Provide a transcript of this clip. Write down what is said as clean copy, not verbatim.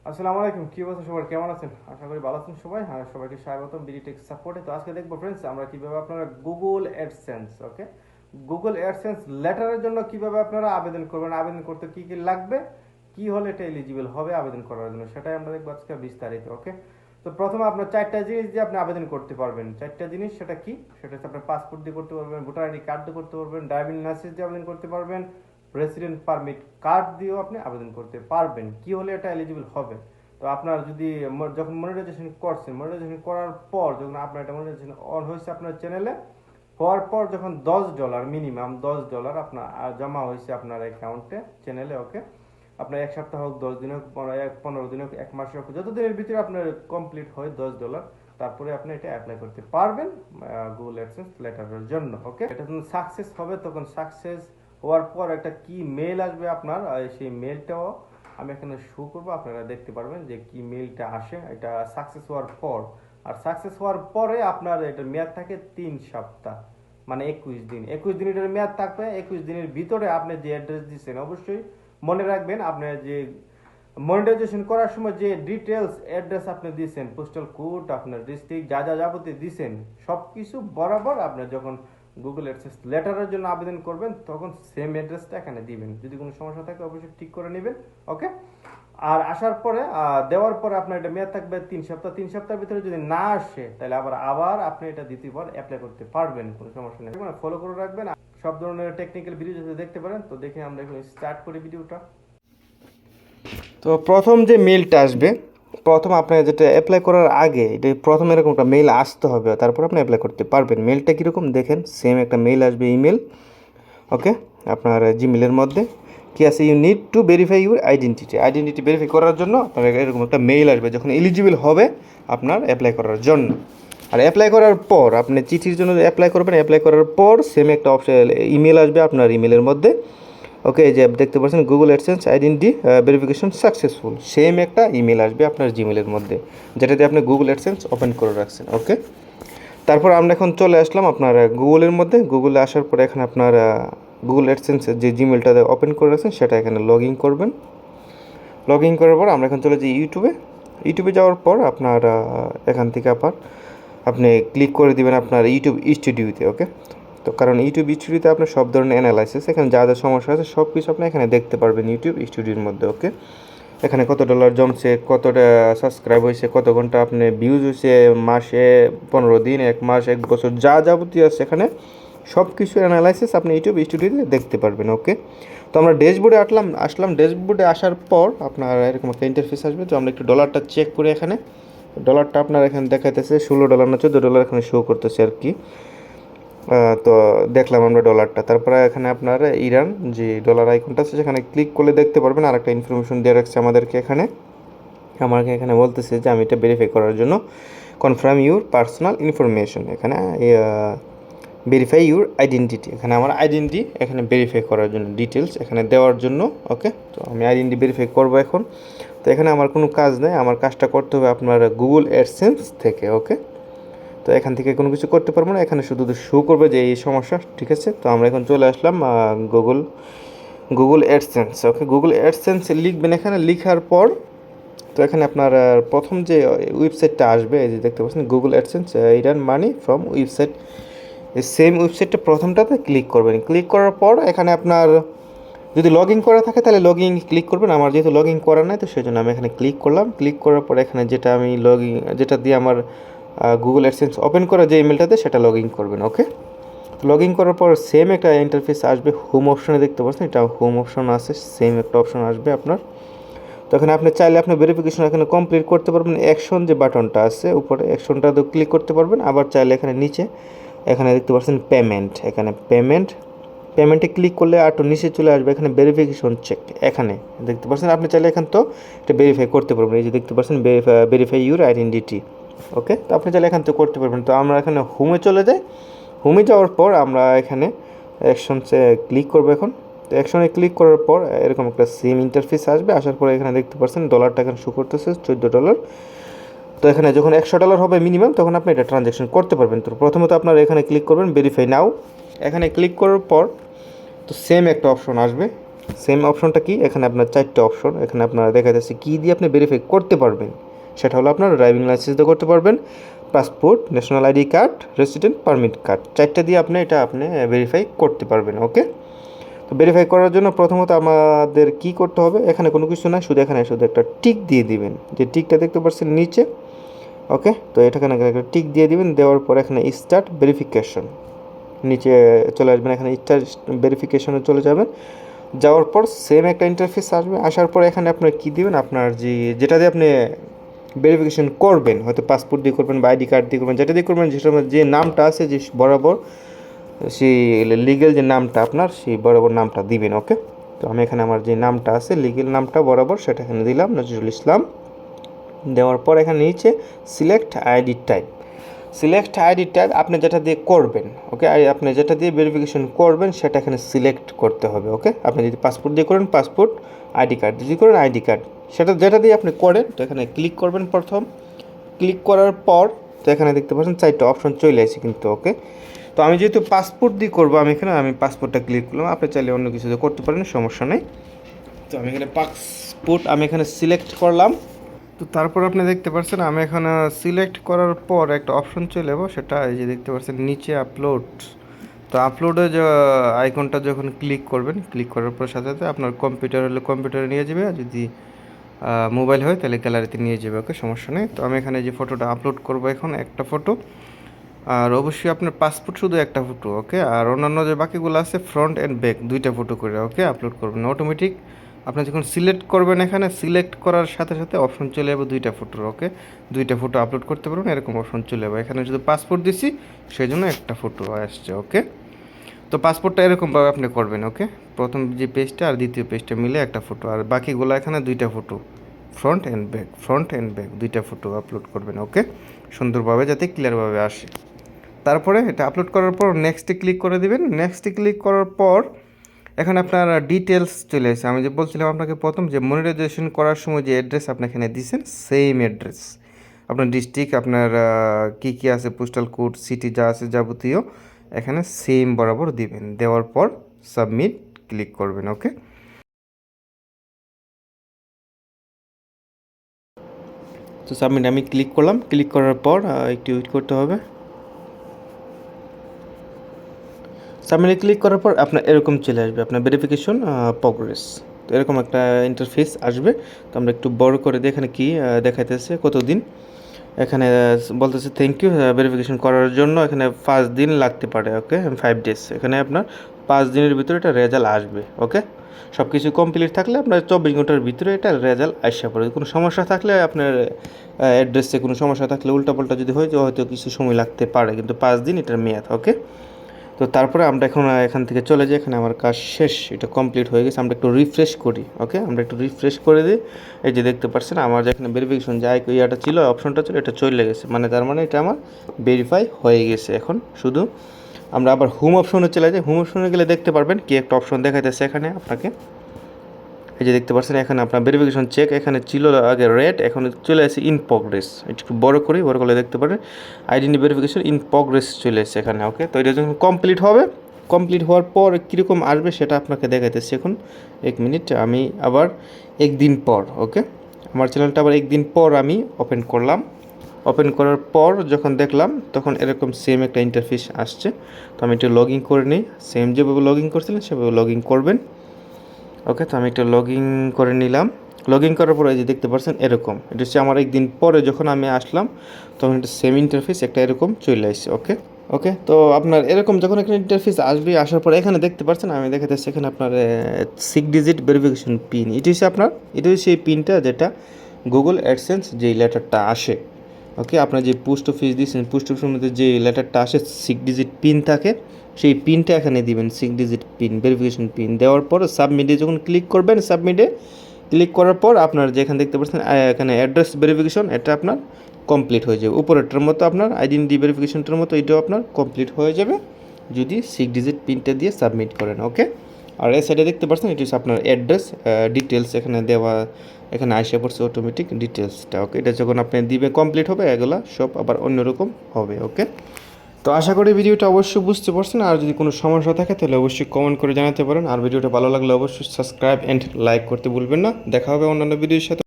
আসসালামু আলাইকুম, কি অবস্থা সবার, কেমন আছেন? আশা করি ভালো আছেন সবাই। আর সবাইকে স্বাগতম বিডিটেক সাপোর্টে। তো আজকে দেখবো ফ্রেন্ডস, আমরা কিভাবে আপনারা গুগল অ্যাডসেন্স, ওকে, গুগল অ্যাডসেন্স লেটারের জন্য কিভাবে আপনারা আবেদন করবেন, আবেদন করতে কি কি লাগবে, কি হলে এটা এলিজিবল হবে আবেদন করার জন্য, সেটাই আমরা দেখবো আজকে বিস্তারিত। ওকে, তো প্রথমে আপনার চারটা জিনিস দিয়ে আপনি আবেদন করতে পারবেন। চারটা জিনিস, সেটা কি? সেটা হচ্ছে আপনার পাসপোর্ট দিয়ে করতে পারবেন, ভোটার আইডি কার্ড দিয়ে করতে পারবেন, ড্রাইভিং লাইসেন্স দিয়ে আবেদন করতে পারবেন, রেসিডেন্ট পারমিট কার্ড দিয়েও আপনি আবেদন করতে পারবেন। কি হলে এটা এলিজিবল হবে? তো আপনার যদি যখন মনিটাইজেশন করছেন, মনিটাইজেশন করার পর যখন আপনার এটা মনিটাইজেশন অন হয়েছে আপনার চ্যানেলে, হওয়ার পর যখন $10 মিনিমাম $10 আপনার জমা হয়েছে আপনার অ্যাকাউন্টে চ্যানেলে, ওকে, আপনার এক সপ্তাহ হোক, 10 দিন হোক, 15 দিন হোক, এক মাস হোক, যত দিনের ভিতরে আপনার কমপ্লিট হয় $10, তারপরে আপনি এটা অ্যাপ্লাই করতে পারবেন গুগল অ্যাডসেন্স লেটারের জন্য। ওকে, এটা যখন সাকসেস হবে, তখন সাকসেস হওয়ার পর একটা কি মেল আসবে আপনার, সেই মেলটাও আমি এখানে শো করবো, আপনারা দেখতে পারবেন যে কি মেলটা আসে। এটা সাকসেস হওয়ার পর, আর সাকসেস হওয়ার পরে আপনার এটা মেয়াদ থাকে 3 সপ্তাহ, মানে 21 দিন। 21 দিন এটার মেয়াদ থাকবে। 21 দিনের ভিতরে আপনি যে অ্যাড্রেস দিচ্ছেন, অবশ্যই মনে রাখবেন আপনার যে মনিটাইজেশন করার সময় যে ডিটেলস অ্যাড্রেস আপনি দিয়েছেন, পোস্টাল কোড, আপনার ডিস্ট্রিক্ট, যা যা যাবতীয় দিয়েছেন, সব কিছু বরাবর আপনার যখন গুগল অ্যাডসেন্স লেটারের জন্য আবেদন করবেন, তখন সেম অ্যাড্রেসটা এখানে দিবেন। যদি কোনো সমস্যা থাকে অবশ্যই ঠিক করে নেবেন। ওকে, আর আসার পরে দেওয়ার পরে আপনার এটা মেয়াদ থাকবে 3 সপ্তাহ। 3 সপ্তাহের ভিতরে যদি না আসে, তাহলে আবার আপনি এটা দ্বিতীয়বার অ্যাপ্লাই করতে পারবেন, কোনো সমস্যা নেই। ফলো করে রাখবেন। সব ধরনের টেকনিক্যাল ভিডিও যদি দেখতে পারেন, তো দেখে আমরা এখন স্টার্ট করি ভিডিওটা। তো প্রথম যে মেলটা আসবে, প্রথম আপনার যেটা অ্যাপ্লাই করার আগে এটা প্রথম এরকম একটা মেল আসতে হবে, তারপর আপনি অ্যাপ্লাই করতে পারবেন। মেলটা কীরকম দেখেন, সেম একটা মেল আসবে, ইমেল। ওকে, আপনার জিমেলের মধ্যে কি আছে, you need to verify your identity verify করার জন্য আপনার এরকম একটা মেইল আসবে, যখন এলিজিবল হবে আপনার অ্যাপ্লাই করার জন্য। আর অ্যাপ্লাই করার পর আপনি চিঠির জন্য অ্যাপ্লাই করবেন, অ্যাপ্লাই করার পর সেম একটা অপশন ইমেল আসবে আপনার ইমেলের মধ্যে। ওকে, এই যে দেখতে পাচ্ছেন Google AdSense identity verification successful, same একটা ইমেল আসবে আপনার জিমেলের মধ্যে, যেটাতে আপনি গুগল অ্যাডসেন্স ওপেন করে রাখছেন। ওকে, তারপর আমরা এখন চলে আসলাম আপনার গুগলের মধ্যে। গুগলে আসার পরে এখানে আপনার গুগল অ্যাডসেন্সের যে জিমেলটা ওপেন করে রাখছেন, সেটা এখানে লগ ইন করবেন। লগ ইন করার পর আমরা এখন চলে যাই ইউটিউবে যাওয়ার পর আপনার এখান থেকে আপনি ক্লিক করে দিবেন আপনার ইউটিউব স্টুডিওতে। ওকে, তো কারণ ইউটিউব স্টুডিওতে আপনার সব ধরনের অ্যানালাইসিস, এখানে যা যা সমস্যা আছে সব কিছু আপনি এখানে দেখতে পারবেন ইউটিউব স্টুডিওর মধ্যে। ওকে, এখানে কত ডলার জমছে, কতটা সাবস্ক্রাইব হয়েছে, কত ঘন্টা আপনি ভিউজ হয়েছে, মাসে, 15 দিন, এক মাস, এক বছর, যা যাবতীয় আছে এখানে সব কিছু অ্যানালাইসিস আপনি ইউটিউব স্টুডিওতে দেখতে পারবেন। ওকে, তো আমরা ড্যাশবোর্ডে আসলাম। ড্যাশবোর্ডে আসার পর আপনার এরকম একটা ইন্টারফেস আসবে। তো আমরা একটু ডলারটা চেক করি। এখানে ডলারটা আপনার এখানে দেখাইতেছে $16 না $14 এখানে শো করতেছে আর কি। তো দেখলাম আমরা ডলারটা। তারপরে এখানে আপনার ইরান যে ডলার আইকনটা আছে, সেখানে ক্লিক করলে দেখতে পারবেন আর একটা ইনফরমেশন দিয়ে রাখছে আমাদেরকে। আমাকে এখানে বলতেছে যে আমি এটা ভেরিফাই করার জন্য কনফার্ম ইউর পার্সোনাল ইনফরমেশন, এখানে ভেরিফাই ইউর আইডেন্টিটি, এখানে আমার আইডেন্টি এখানে ভেরিফাই করার জন্য ডিটেলস এখানে দেওয়ার জন্য। ওকে, তো আমি আইডেন্টি ভেরিফাই করবো এখন। তো এখানে আমার কোনো কাজ নেই, আমার কাজটা করতে হবে আপনার গুগল অ্যাডসেন্স থেকে। ওকে, তো এখান থেকে কোনো কিছু করতে পারবো না, এখানে শুধু শো করবে যে এই সমস্যা। ঠিক আছে, তো আমরা এখন চলে আসলাম গুগল অ্যাডসেন্স। ওকে, গুগল অ্যাডসেন্স লিখবেন। এখানে লিখার পর তো এখানে আপনার প্রথম যে ওয়েবসাইটটা আসবে, এই যে দেখতে পাচ্ছেন Google AdSense Iran money from website, এই সেম ওয়েবসাইটটা প্রথমটাতে ক্লিক করবেন। ক্লিক করার পর এখানে আপনার যদি লগ ইন করা থাকে তাহলে লগ ইন ক্লিক করবেন। আমার যেহেতু লগ ইন করা নাই, তো সেই জন্য আমি এখানে ক্লিক করলাম। ক্লিক করার পর এখানে যেটা দিয়ে আমার গুগল অ্যাডসেন্স ওপেন করা যে ইমেলটাতে, সেটা লগ ইন করবেন। ওকে, লগ ইন করার পর সেম একটা ইন্টারফেস আসবে। হোম অপশনে দেখতে পাচ্ছেন, এটা হোম অপশন আছে, সেম একটা অপশন আসবে আপনার। তো এখানে আপনি চাইলে আপনি ভেরিফিকেশন এখানে কমপ্লিট করতে পারবেন। অ্যাকশন যে বাটনটা আছে উপরে, অ্যাকশনটা তো ক্লিক করতে পারবেন। আবার চাইলে এখানে নিচে এখানে দেখতে পাচ্ছেন পেমেন্ট, এখানে পেমেন্টে ক্লিক করলে আর একটু নিচে চলে আসবে, এখানে ভেরিফিকেশন চেক এখানে দেখতে পাচ্ছেন। আপনি চাইলে এখান তো এটা ভেরিফাই করতে পারবেন। এই যে দেখতে পাচ্ছেন ভেরিফাই ইউর আইডেন্টিটি। ওকে, তো আপনি চাইলে এখান থেকে করতে পারবেন। তো আমরা এখানে হোমে চলে যাই। হোমে যাওয়ার পর আমরা এখানে অ্যাকশনসে ক্লিক করবো এখন। তো অ্যাকশনে ক্লিক করার পর এরকম একটা সেম ইন্টারফেস আসবে। আসার পরে এখানে দেখতে পাচ্ছেন ডলারটা এখানে শো করতেছে $14। তো এখানে যখন $100 হবে মিনিমাম, তখন আপনি এটা ট্রানজ্যাকশন করতে পারবেন। তো প্রথমত আপনারা এখানে ক্লিক করবেন ভেরিফাই নাও। এখানে ক্লিক করার পর তো সেম একটা অপশন আসবে, সেম অপশনটা কি, এখানে আপনার 4টা অপশন, এখানে আপনারা দেখা যাচ্ছে কী দিয়ে আপনি ভেরিফাই করতে পারবেন। সেটা হলো আপনার ড্রাইভিং লাইসেন্স দিয়ে করতে পারবেন, passport, national ID card, resident permit card, 4টা দিয়ে আপনি এটা ভেরিফাই করতে পারবেন। ওকে, তো ভেরিফাই করার জন্য প্রথমত আমাদের কি করতে হবে, এখানে কোনো কিছু না, শুধু একটা টিক দিয়ে দিবেন, যে টিকটা দেখতে পাচ্ছেন নিচে। ওকে, তো এখানে একটা টিক দিয়ে দিবেন, দেওয়ার পর এখানে স্টার্ট ভেরিফিকেশন নিচে চলে আসবেন, এখানে স্টার্ট ভেরিফিকেশনে চলে যাবেন। যাওয়ার পর সেম একটা ইন্টারফেস আসবে, আসার পর এখানে আপনার কী দিবেন, আপনার যেটা দিয়ে আপনি ভেরিফিকেশন করবেন, হয়তো পাসপোর্ট দিয়ে করবেন বা আইডি কার্ড দিয়ে করবেন, যেটা দিয়ে করবেন, যেটা যে নামটা আছে যে বরাবর সেই লিগেল যে নামটা আপনার, সেই বরাবর নামটা দিবেন। ওকে, তো আমি এখানে আমার যে নামটা আছে লিগেল নামটা বরাবর সেটা এখানে দিলাম, নজরুল ইসলাম। দেওয়ার পর এখানে নিচে select ID type, select ID type আপনি যেটা দিয়ে করবেন। ওকে, আপনি যেটা দিয়ে ভেরিফিকেশন করবেন সেটা এখানে সিলেক্ট করতে হবে। ওকে, আপনি যদি পাসপোর্ট দিয়ে করেন পাসপোর্ট, আইডি কার্ড যদি করেন আইডি কার্ড, সেটা যেটা দিয়ে আপনি করেন, তো এখানে ক্লিক করবেন প্রথম। ক্লিক করার পর তো এখানে দেখতে পাচ্ছেন 4টা অপশন চলে আসে কিন্তু। ওকে, তো আমি যেহেতু পাসপোর্ট দিয়ে করবো, আমি পাসপোর্টটা ক্লিক করলাম, আপনি চাইলে অন্য কিছু দিয়ে করতে পারেন, সমস্যা নেই। তো আমি এখানে পাসপোর্ট সিলেক্ট করলাম। তো তারপর আপনি দেখতে পাচ্ছেন আমি এখানে সিলেক্ট করার পর একটা অপশন চলে যাবো, সেটা এই যে দেখতে পাচ্ছেন নিচে আপলোড। তো আপলোডে যে আইকনটা যখন ক্লিক করবেন, ক্লিক করার পর সাথে সাথে আপনার কম্পিউটার হলে কম্পিউটারে নিয়ে যাবে, আর যদি মোবাইল হয় তাহলে গ্যালারিতে নিয়ে যাবে। ওকে, সমস্যা নেই। তো আমি এখানে যে ফটোটা আপলোড করবো এখন একটা ফটো, আর অবশ্যই আপনার পাসপোর্ট শুধু একটা ফটো। ওকে, আর অন্যান্য যে বাকিগুলো আছে ফ্রন্ট অ্যান্ড ব্যাক 2টা ফটো করে ওকে আপলোড করবেন অটোমেটিক। আপনি যখন সিলেক্ট করবেন, এখানে সিলেক্ট করার সাথে সাথে অপশন চলে যাবে 2টা ফটোর। ওকে, 2টা ফটো আপলোড করতে পারবেন, এরকম অপশন চলে যাবে। এখানে শুধু পাসপোর্ট দিছি, সেই জন্য একটা ফটো আসছে। ওকে, তো পাসপোর্টটা এরকমভাবে আপনি করবেন। ওকে, প্রথম যে পেজটা আর দ্বিতীয় পেজটা মিলে একটা ফটো, আর বাকিগুলো এখানে 2টা ফটো, ফ্রন্ট অ্যান্ড ব্যাক 2টা ফটো আপলোড করবেন। ওকে, সুন্দরভাবে যাতে ক্লিয়ারভাবে আসে। তারপরে এটা আপলোড করার পর নেক্সটে ক্লিক করে দিবেন। নেক্সটে ক্লিক করার পর এখানে আপনার ডিটেলস চলে আসে। আমি যে বলছিলাম আপনাকে প্রথম যে মনিটাইজেশন করার সময় যে অ্যাড্রেস আপনি এখানে দিয়েছেন, সেম অ্যাড্রেস আপনার ডিস্ট্রিক্ট, আপনার কী কী আছে, পোস্টাল কোড, সিটি যা আছে যাবতীয় এখানে সেম বরাবর দিবেন। দেওয়ার পর সাবমিট ক্লিক করবেন। ওকে, তো সাবমিট আমি ক্লিক করলাম। ক্লিক করার পর একটু ওয়েট করতে হবে। সাবমিটে ক্লিক করার পর আপনার এরকম চলে আসবে, আপনার ভেরিফিকেশন প্রোগ্রেস। তো এরকম একটা ইন্টারফেস আসবে। তো আমরা একটু বড় করে দিয়ে এখানে কি দেখাইতেছে কতদিন, এখানে বলতেছে থ্যাংক ইউ ভেরিফিকেশন করার জন্য, এখানে 5 দিন লাগতে পারে। ওকে, 5 ডেজ, এখানে আপনার 5 দিনের ভিতরে এটা রেজাল্ট আসবে। ওকে, সব কিছু কমপ্লিট থাকলে আপনার 24 ঘন্টার ভিতরে এটা রেজাল্ট আসা পড়ে। কোনো সমস্যা থাকলে আপনার অ্যাড্রেসে কোনো সমস্যা থাকলে উল্টাপাল্টা যদি হয়, হয়তো কিছু সময় লাগতে পারে, কিন্তু 5 দিন এটার মেয়াদ। ওকে, তো তারপরে আমরা এখন এখান থেকে চলে যাই, এখানে আমার কাজ শেষ, এটা কমপ্লিট হয়ে গেছে। আমরা একটু রিফ্রেশ করি। ওকে, আমরা একটু রিফ্রেশ করে দিই। এই যে দেখতে পাচ্ছেন আমার যেখানে ভেরিফিকেশন যে ইয়াটা ছিল, অপশনটা ছিল, এটা চলে গেছে, তার মানে এটা আমার ভেরিফাই হয়ে গেছে। এখন শুধু আমরা আবার হোম অপশনে চলে যাই। হোম অপশনে গেলে দেখতে পারবেন কি একটা অপশন দেখাইতেছে এখানে আপনাকে, এই যে দেখতে পাচ্ছেন এখানে আপনার ভেরিফিকেশন চেক, এখানে ছিল আগে রেড, এখন চলে আসে ইন প্রোগ্রেস। একটু বড় করলে দেখতে পারেন আইডেন্টি ভেরিফিকেশন ইন প্রোগ্রেস চলে এসেছে এখানে। ওকে, তো এটা যখন কমপ্লিট হবে, কমপ্লিট হওয়ার পর কীরকম আসবে সেটা আপনাকে দেখাইতেছি এখন। 1 মিনিট, আমি আবার 1 দিন পর, ওকে, আমার চ্যানেলটা আবার 1 দিন পর আমি ওপেন করলাম। ওপেন করার পর যখন দেখলাম, তখন এরকম সেম একটা ইন্টারফেস আসছে। তো আমি একটু লগ ইন করে নিই, সেম যেভাবে লগ ইন করছিলেন সেভাবে লগ ইন করবেন। ওকে, তো আমি একটা লগ ইন করে নিলাম। লগ ইন করার পরে যে দেখতে পাচ্ছেন এরকম, এটা হচ্ছে আমার 1 দিন পরে যখন আমি আসলাম, তখন একটা সেম ইন্টারফেস একটা এরকম চলে আসছে। ওকে, ওকে, তো আপনার এরকম যখন একটা ইন্টারফেস আসবে, আসার পরে এখানে দেখতে পাচ্ছেন আমি দেখাতেছি এখানে আপনার 6 ডিজিট ভেরিফিকেশন পিন, এটা হচ্ছে এই পিনটা যেটা গুগল অ্যাডসেন্স যেই লেটারটা আসে। ওকে, আপনার যে পোস্ট অফিস দিয়েছেন, পোস্ট অফিসের মধ্যে যে লেটারটা আসে 6 ডিজিট পিন থাকে, সেই পিনটা এখানে দিবেন, 6 ডিজিট পিন, ভেরিফিকেশন পিন। দেওয়ার পর সাবমিটে যখন ক্লিক করবেন, সাবমিটে ক্লিক করার পর আপনার যেখানে দেখতে পাচ্ছেন এখানে অ্যাড্রেস ভেরিফিকেশন, এটা আপনার কমপ্লিট হয়ে যাবে। উপরেরটার মতো আপনার আইডেন্টি ভেরিফিকেশনটার মতো এটাও আপনার কমপ্লিট হয়ে যাবে যদি 6 ডিজিট পিনটা দিয়ে সাবমিট করেন। ওকে, আর এই সাইডে দেখতে পাচ্ছেন এটা হচ্ছে আপনার অ্যাড্রেস ডিটেলস, এখানে দেওয়া, এখানে আসে পড়ছে অটোমেটিক ডিটেলসটা। ওকে, এটা যখন আপনি দিবে কমপ্লিট হবে, এগুলা সব আবার অন্যরকম হবে। ওকে, তো আশা করি ভিডিওটা অবশ্যই বুঝতে পারছেন। আর যদি কোনো সমস্যা থাকে তাহলে অবশ্যই কমেন্ট করে জানাতে পারেন। আর ভিডিওটা ভালো লাগলে অবশ্যই সাবস্ক্রাইব অ্যান্ড লাইক করতে ভুলবেন না। দেখা হবে অন্যান্য ভিডিওর সাথে।